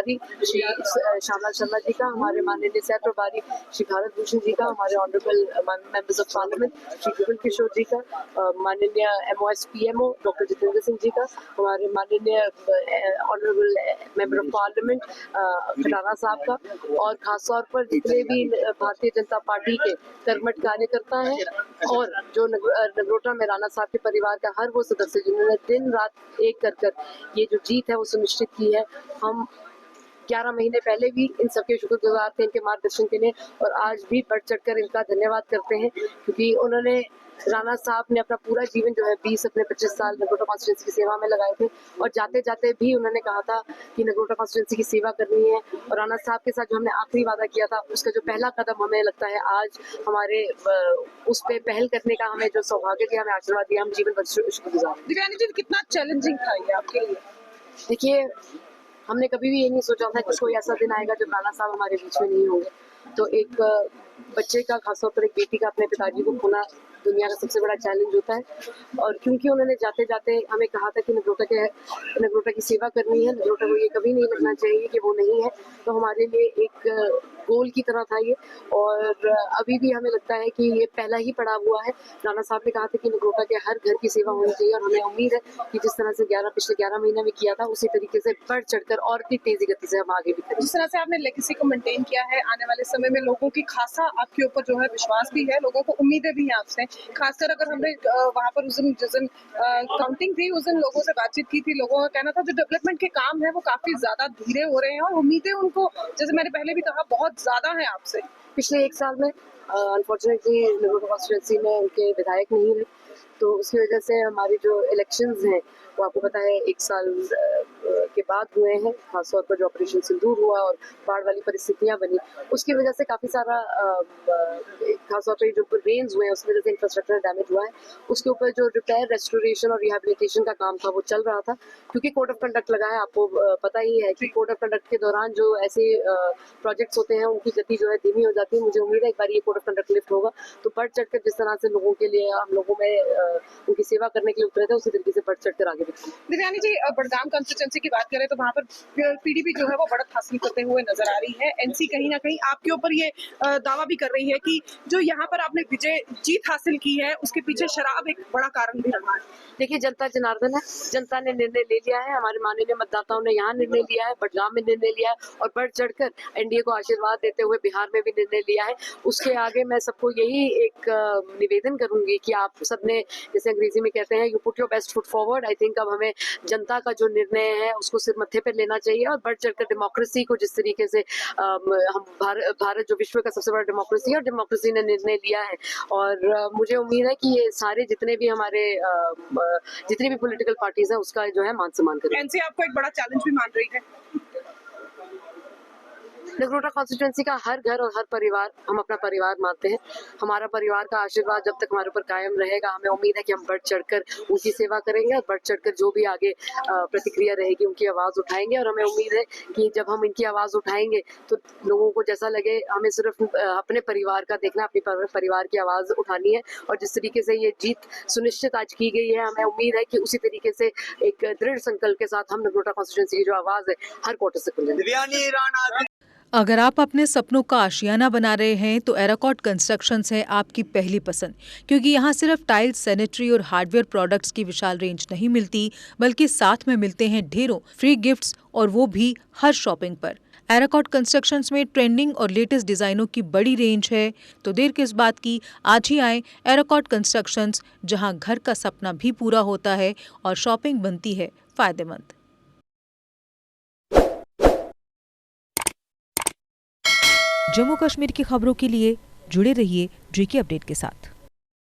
प्रभारी श्री श्यामलाल शर्मा जी का, हमारे माननीय सह प्रभारी श्री भारत भूषण जी का, हमारे honourable members of parliament Shri Jugal Kishore ji का, माननीय MOS PMO doctor Jitendra Singh ji का, हमारे माननीय honourable member of parliament Khatana साहब का, और खासतौर पर जितने भी भारतीय जनता पार्टी के कर्मठ कार्यकर्ता हैं और जो नगरोटा में राणा साहब के परिवार का हर वो सदस्य जिन्होंने दिन रात एक कर ये जो जीत है वो सुनिश्चित की है। हम 11 महीने पहले भी इन सबके शुक्रगुजार थे इनके मार्गदर्शन के लिए, और आज भी बढ़ चढ़कर इनका धन्यवाद करते हैं, क्योंकि उन्होंने राणा साहब ने अपना पूरा जीवन जो है 20 अपने 25 साल नगरोटा कॉन्स्टिट्यूंसी की सेवा में लगाए थे, और जाते जाते भी उन्होंने कहा था कि नगरोटा कॉन्स्टिट्यूंसी की सेवा करनी है। और राणा साहब के साथ जो हमने आखिरी वादा किया था उसका जो पहला कदम हमें लगता है आज हमारे उस पे पहल करने का हमें जो सौभाग्य दिया, हमें आशीर्वाद दिया, हम जीवन भर शुक्रगुजार। दिव्यानी जी, कितना चैलेंजिंग था ये आपके लिए? देखिए, हमने कभी भी ये नहीं सोचा था कि कोई ऐसा दिन आएगा जब राणा साहब हमारे बीच में नहीं होंगे। तो एक बच्चे का, खासतौर पर एक बेटी का अपने पिताजी को खोना दुनिया का सबसे बड़ा चैलेंज होता है, और क्योंकि उन्होंने जाते जाते हमें कहा था कि नगरोटा की सेवा करनी है, नगरोटा को ये कभी नहीं लगना चाहिए कि वो नहीं है, तो हमारे लिए एक गोल की तरह था ये। और अभी भी हमें लगता है कि ये पहला ही पड़ाव हुआ है। राणा साहब ने कहा था कि नगरोटा के हर घर की सेवा होनी चाहिए, और हमें उम्मीद है कि जिस तरह से पिछले 11 महीने में किया था उसी तरीके से बढ़ चढ़कर और भी तेजी गति से हम आगे भी करें। जिस तरह से आपने लेगेसी को मेंटेन किया है, आने वाले समय में लोगों की खासा आपके ऊपर जो है विश्वास भी है, लोगों को उम्मीदें भी हैं आपसे। खासकर अगर हमने वहाँ पर जिस दिन काउंटिंग थी उस दिन लोगों से बातचीत की थी, लोगों का कहना था जो डेवलपमेंट के काम है वो काफी ज्यादा धीरे हो रहे हैं, और उम्मीदें उनको, जैसे मैंने पहले भी कहा, बहुत ज्यादा है आपसे। पिछले 1 साल में अनफॉर्चुनेटली नगरोटा कॉन्स्टिट्यूंसी में उनके विधायक नहीं रहे, तो उसकी वजह से हमारी जो इलेक्शंस हैं वो आपको पता है 1 साल के बाद हुए हैं। खासतौर पर जो ऑपरेशन सिंदूर हुआ और बाढ़ वाली परिस्थितियां बनी, उसकी वजह से काफ़ी सारा खासतौर पर जो रेन्स हुए हैं उसकी वजह से इंफ्रास्ट्रक्चर डैमेज हुआ है। उसके ऊपर जो रिपेयर, रेस्टोरेशन और रिहेबिलिटेशन का काम था वो चल रहा था, क्योंकि कोड ऑफ कंडक्ट लगा है। आपको पता ही है कि कोड ऑफ कंडक्ट के दौरान जो ऐसे प्रोजेक्ट्स होते हैं उनकी गति जो है धीमी हो जाती है। मुझे उम्मीद है एक बार ये कोड ऑफ कंडक्ट लिफ्ट होगा तो बढ़ चढ़कर जिस तरह से लोगों के लिए हम लोगों में उनकी सेवा करने के लिए उतरे थे उसी तरीके से बढ़ चढ़कर आगे बढ़ेंगे। दिव्यानी जी, बड़गाम कंस्टिट्यूंसी की बात करें तो वहाँ पर PDP जो है वो बढ़त हासिल करते हुए नजर आ रही है। NC कहीं ना कहीं आपके ऊपर ये दावा भी कर रही है कि जो यहाँ पर आपने जीत हासिल की है उसके पीछे शराब एक बड़ा कारण भी रहा है। देखिए, जनता जनार्दन है, जनता ने निर्णय ले लिया है, हमारे माननीय मतदाताओं ने यहाँ निर्णय लिया है, बड़गाम में निर्णय लिया है, और बढ़ चढ़कर NDA को आशीर्वाद देते हुए बिहार में भी निर्णय लिया है। उसके आगे मैं सबको यही एक निवेदन करूंगी कि आप सबने, जैसे अंग्रेजी में कहते हैं, you put your best foot forward. I think अब हमें जनता का जो निर्णय है उसको सिर मत्थे पर लेना चाहिए, और बढ़ चढ़कर डेमोक्रेसी को, जिस तरीके से हम भारत जो विश्व का सबसे बड़ा डेमोक्रेसी है, और डेमोक्रेसी ने निर्णय लिया है, और मुझे उम्मीद है कि ये सारे जितने भी हमारे जितनी भी पॉलिटिकल पार्टीज हैं उसका जो है मान सम्मान करें। NC आपको एक बड़ा चैलेंज भी मान रही है। नगरोटा कॉन्स्टिट्यूंसी का हर घर और हर परिवार हम अपना परिवार मानते हैं। हमारा परिवार का आशीर्वाद जब तक हमारे ऊपर कायम रहेगा, हमें उम्मीद है कि हम बढ़ चढ़कर उनकी सेवा करेंगे, और बढ़ चढ़कर जो भी आगे प्रतिक्रिया रहेगी उनकी आवाज़ उठाएंगे। और हमें उम्मीद है कि जब हम इनकी आवाज़ उठाएंगे तो लोगों को जैसा लगे हमें सिर्फ अपने परिवार का देखना, अपने परिवार की आवाज़ उठानी है। और जिस तरीके से ये जीत सुनिश्चित आज की गई है, हमें उम्मीद है कि उसी तरीके से एक दृढ़ संकल्प के साथ हम नगरोटा कॉन्स्टिट्यूंसी की जो आवाज़ है हर क्वार्टर से खुलेंगे। अगर आप अपने सपनों का आशियाना बना रहे हैं तो एराकॉट कंस्ट्रक्शंस है आपकी पहली पसंद, क्योंकि यहाँ सिर्फ टाइल्स, सैनिटरी और हार्डवेयर प्रोडक्ट्स की विशाल रेंज नहीं मिलती, बल्कि साथ में मिलते हैं ढेरों फ्री गिफ्ट्स, और वो भी हर शॉपिंग पर। एराकॉट कंस्ट्रक्शंस में ट्रेंडिंग और लेटेस्ट डिजाइनों की बड़ी रेंज है, तो देर किस बात की, आज ही आए एराकॉट कंस्ट्रक्शंस, जहाँ घर का सपना भी पूरा होता है और शॉपिंग बनती है फायदेमंद। जम्मू कश्मीर की खबरों के लिए जुड़े रहिए JK अपडेट के साथ।